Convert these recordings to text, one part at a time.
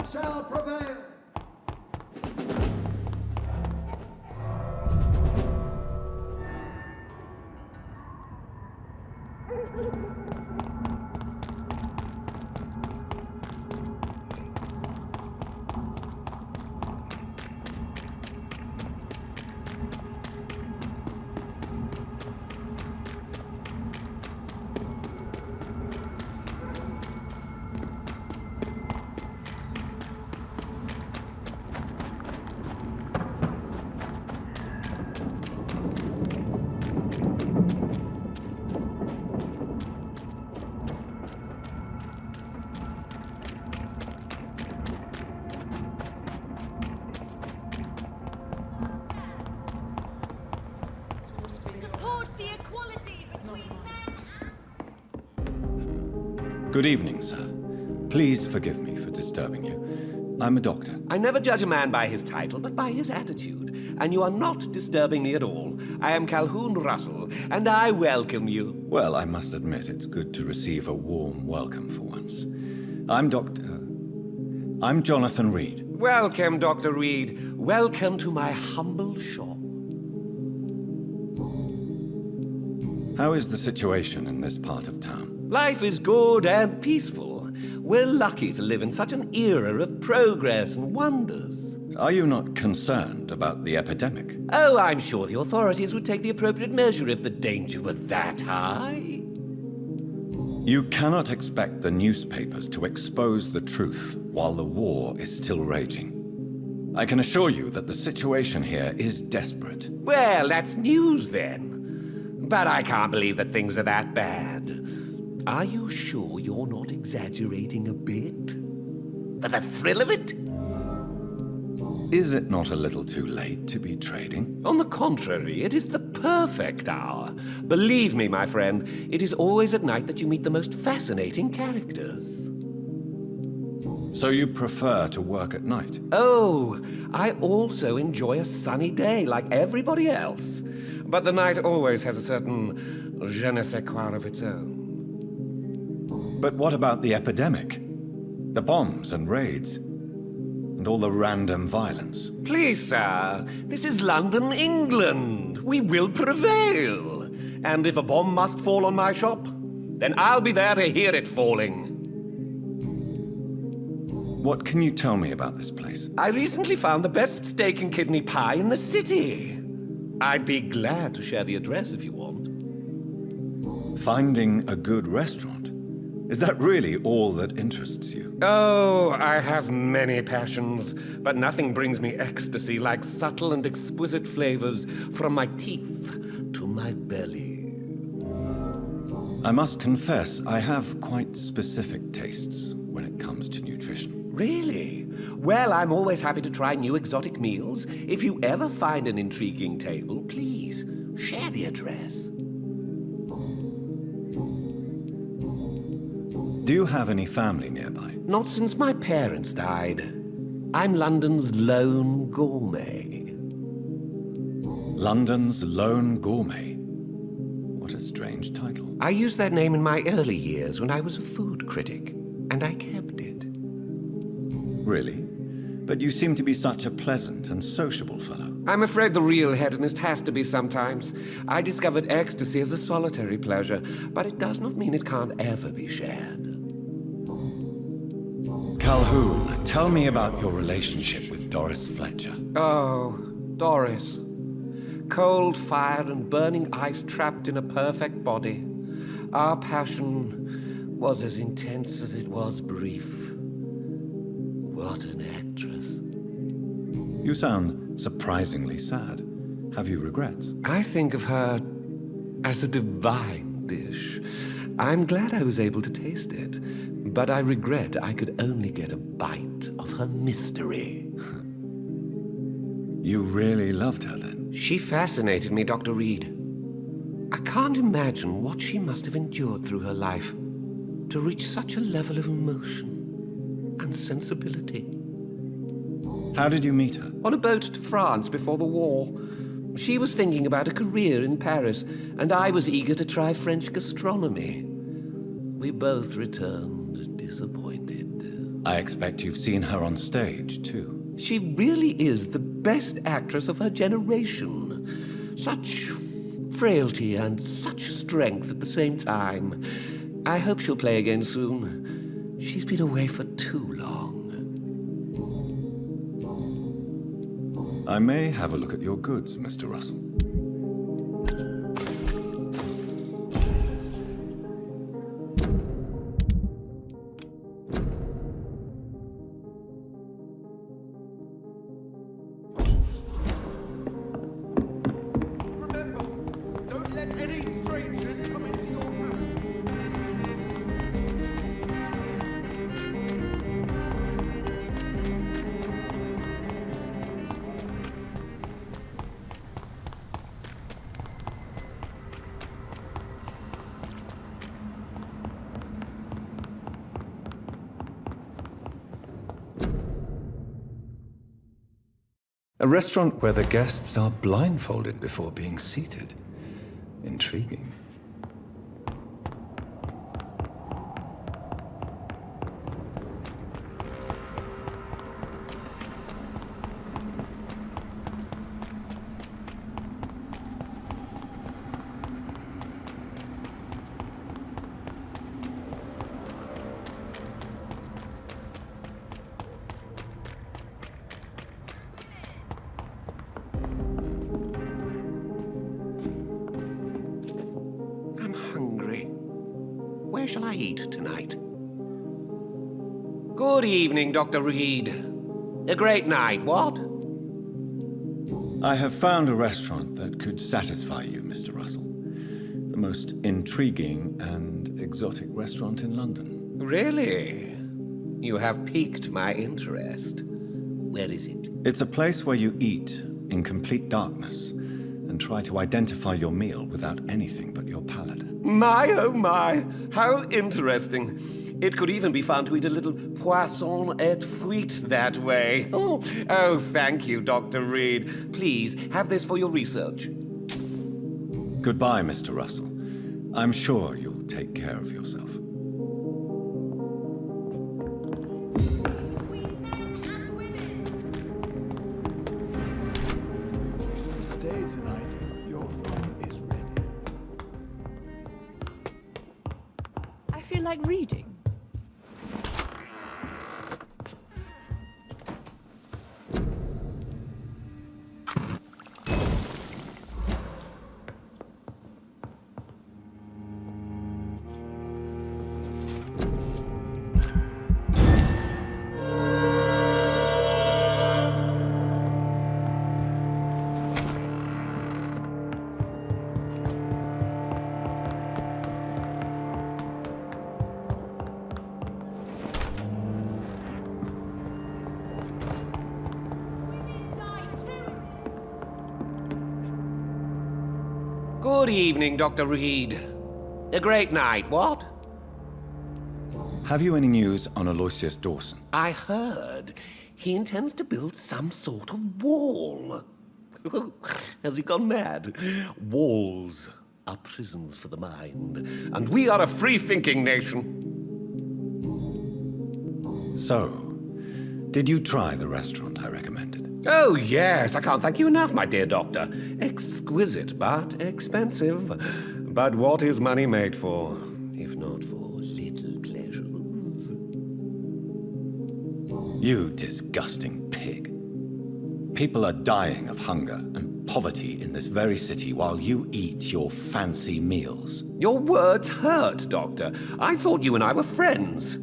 shall prevail. Good evening, sir. Please forgive me for disturbing you. I'm a doctor. I never judge a man by his title, but by his attitude. And you are not disturbing me at all. I am Calhoun Russell, and I welcome you. Well, I must admit it's good to receive a warm welcome for once. I'm Jonathan Reed. Welcome, Dr. Reed. Welcome to my humble shop. How is the situation in this part of town? Life is good and peaceful. We're lucky to live in such an era of progress and wonders. Are you not concerned about the epidemic? Oh, I'm sure the authorities would take the appropriate measure if the danger were that high. You cannot expect the newspapers to expose the truth while the war is still raging. I can assure you that the situation here is desperate. Well, that's news then. But I can't believe that things are that bad. Are you sure you're not exaggerating a bit? For the thrill of it? Is it not a little too late to be trading? On the contrary, it is the perfect hour. Believe me, my friend, it is always at night that you meet the most fascinating characters. So you prefer to work at night? Oh, I also enjoy a sunny day like everybody else. But the night always has a certain je ne sais quoi of its own. But what about the epidemic? The bombs and raids? And all the random violence? Please, sir, this is London, England. We will prevail. And if a bomb must fall on my shop, then I'll be there to hear it falling. What can you tell me about this place? I recently found the best steak and kidney pie in the city. I'd be glad to share the address if you want. Finding a good restaurant? Is that really all that interests you? Oh, I have many passions, but nothing brings me ecstasy like subtle and exquisite flavors from my teeth to my belly. I must confess, I have quite specific tastes when it comes to nutrition. Really? Well, I'm always happy to try new exotic meals. If you ever find an intriguing table, please share the address. Do you have any family nearby? Not since my parents died. I'm London's lone gourmet. London's lone gourmet? What a strange title. I used that name in my early years when I was a food critic, and I kept it. Really? But you seem to be such a pleasant and sociable fellow. I'm afraid the real hedonist has to be sometimes. I discovered ecstasy as a solitary pleasure, but it does not mean it can't ever be shared. Calhoun, tell me about your relationship with Doris Fletcher. Oh, Doris. Cold fire and burning ice trapped in a perfect body. Our passion was as intense as it was brief. What an actress. You sound surprisingly sad. Have you regrets? I think of her as a divine dish. I'm glad I was able to taste it, but I regret I could only get a bite of her mystery. You really loved her then? She fascinated me, Dr. Reed. I can't imagine what she must have endured through her life to reach such a level of emotion and sensibility. How did you meet her? On a boat to France before the war. She was thinking about a career in Paris, and I was eager to try French gastronomy. We both returned disappointed. I expect you've seen her on stage, too. She really is the best actress of her generation. Such frailty and such strength at the same time. I hope she'll play again soon. She's been away for too long. I may have a look at your goods, Mr. Russell. A restaurant where the guests are blindfolded before being seated. Intriguing. Where shall I eat tonight? Good evening, Dr. Reed. A great night, what? I have found a restaurant that could satisfy you, Mr. Russell. The most intriguing and exotic restaurant in London. Really? You have piqued my interest. Where is it? It's a place where you eat in complete darkness and try to identify your meal without anything but your palate. My, oh my, how interesting. It could even be fun to eat a little poisson et fruits that way. Oh, thank you, Dr. Reed. Please, have this for your research. Goodbye, Mr. Russell. I'm sure you'll take care of yourself. Stay tonight. Your room is ready. I feel like reading. Good evening, Dr. Reed. A great night, what? Have you any news on Aloysius Dawson? I heard he intends to build some sort of wall. Has he gone mad? Walls are prisons for the mind, and we are a free-thinking nation. So, did you try the restaurant I recommended? Oh, yes, I can't thank you enough, my dear doctor. Exquisite, but expensive. But what is money made for, if not for little pleasures? You disgusting pig. People are dying of hunger and poverty in this very city while you eat your fancy meals. Your words hurt, Doctor. I thought you and I were friends.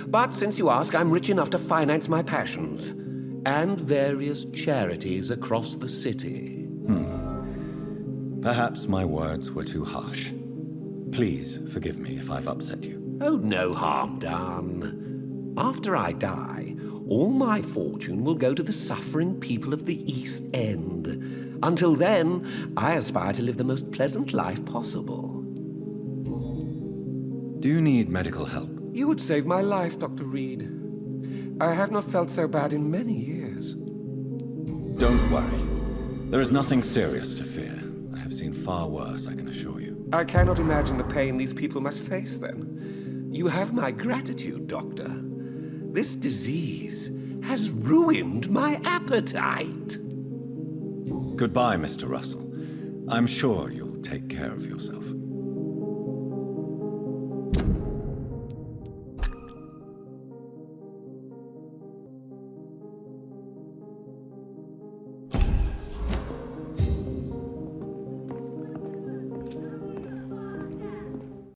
But since you ask, I'm rich enough to finance my passions. And various charities across the city. Perhaps my words were too harsh. Please forgive me if I've upset you. Oh, no harm done. After I die, all my fortune will go to the suffering people of the East End. Until then, I aspire to live the most pleasant life possible. Do you need medical help? You would save my life, Dr. Reed. I have not felt so bad in many years. Don't worry. There is nothing serious to fear. I have seen far worse, I can assure you. I cannot imagine the pain these people must face then. You have my gratitude, Doctor. This disease has ruined my appetite. Goodbye, Mr. Russell. I'm sure you'll take care of yourself.